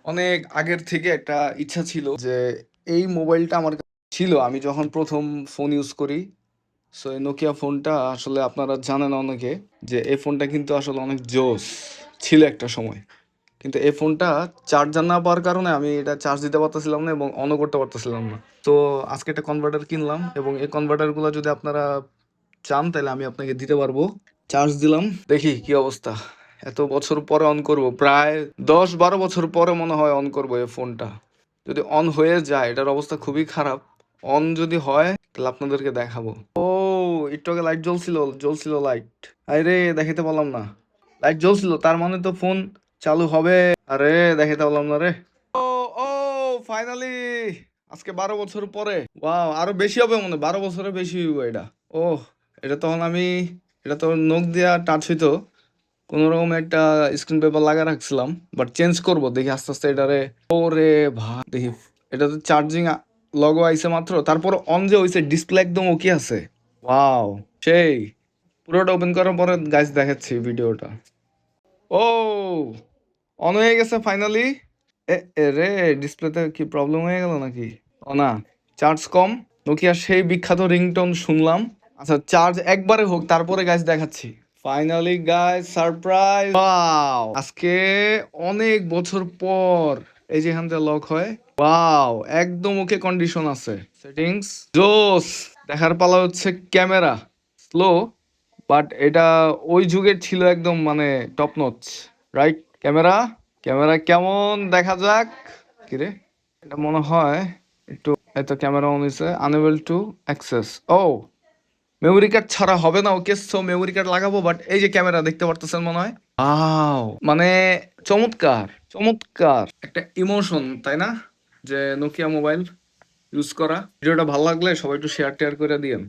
অনেক আগের থেকে একটা ইচ্ছা ছিল যে এই মোবাইলটা আমার কাছে ছিল আমি যখন প্রথম ফোন ইউজ করি। সো এই নোকিয়া ফোনটা আসলে আপনারা জানেন অনেকে যে এই ফোনটা কিন্তু আসলে অনেক জোস ছিল একটা সময়। কিন্তু এই ফোনটা চার্জার না পাওয়ার কারণে আমি এটা চার্জ দিতে পারতেছিলাম না এবং অনও করতে পারতেছিলাম না। তো আজকে একটা কনভার্টার কিনলাম এবং এই কনভার্টারগুলো যদি আপনারা চান তাহলে আমি আপনাকে দিতে পারবো। চার্জ দিলাম, দেখি কি অবস্থা। এত বছর পরে অন করব, প্রায় 10-12 বছর পরে মনে হয় অন করব এই ফোনটা। যদি অন হয়ে যায় এটার অবস্থা খুবই খারাপ। অন যদি হয় তাহলে আপনাদেরকে দেখাবো। ও, একটু আগে লাইট জ্বলছিল, জ্বলছিল লাইট। আরে দেখাতে পারলাম না, লাইট জ্বলছিল তার মানে তো ফোন চালু হবে। আরে দেখাতে পারলাম না রে। ও ও, ফাইনালি আজকে 12 বছর পরে। ওয়াও, আরো বেশি হবে মনে হয়, 12 বছরের বেশি হইব এটা। ওহ, এটা তখন আমি, এটা তো নখ দিয়া টাচ হইতো, কোনো রকম একটা স্ক্রিন পেপার লাগা রাখছিলাম। বাট চেঞ্জ করব দেখি আস্তে আস্তে এটারে। ওরে ভাই দেখি, এটা তো চার্জিং লগো আইছে মাত্র, তারপর অন যে হইছে, ডিসপ্লে একদম ওকে আছে। ওয়াও, সেই পুরোটা ওপেন করার পরে গাইস দেখাচ্ছি ভিডিওটা। ও, অন হয়ে গেছে ফাইনালি। এ এ রে, ডিসপ্লেতে কি প্রবলেম হয়ে গেল নাকি? ও না, চার্জ কম। নোকিয়ার সেই বিখ্যাত রিংটোন শুনলাম। আচ্ছা, চার্জ একবারে হোক তারপরে গাইস দেখাচ্ছি। Finally guys, surprise! ওয়াও, আজকে অনেক বছর পর এই যে এখান থেকে লক হয়। ওয়াও, একদম ওকে কন্ডিশন আছে। সেটিংস জোস। দেখার পালা হচ্ছে ক্যামেরা স্লো, বাট এটা ওই যুগের ছিল একদম, মানে top notch. Right? Camera, camera কেমন দেখা যাক। কিরে, এটা মনে হয় একটু, এত ক্যামেরা অন হয়েছে, আনএবল টু অ্যাক্সেস। ও, মেমোরি কার্ড ছাড়া হবে না, ওকে সো মেমোরি কার্ড লাগাবো। বাট এই যে ক্যামেরা দেখতে পারতেছেন মনে হয়। আও, মানে চমৎকার, চমৎকার একটা ইমোশন, তাই না? যে নোকিয়া মোবাইল ইউজ করা। ভিডিওটা ভালো লাগলে সবাই একটু শেয়ার টেয়ার করে দিয়েন।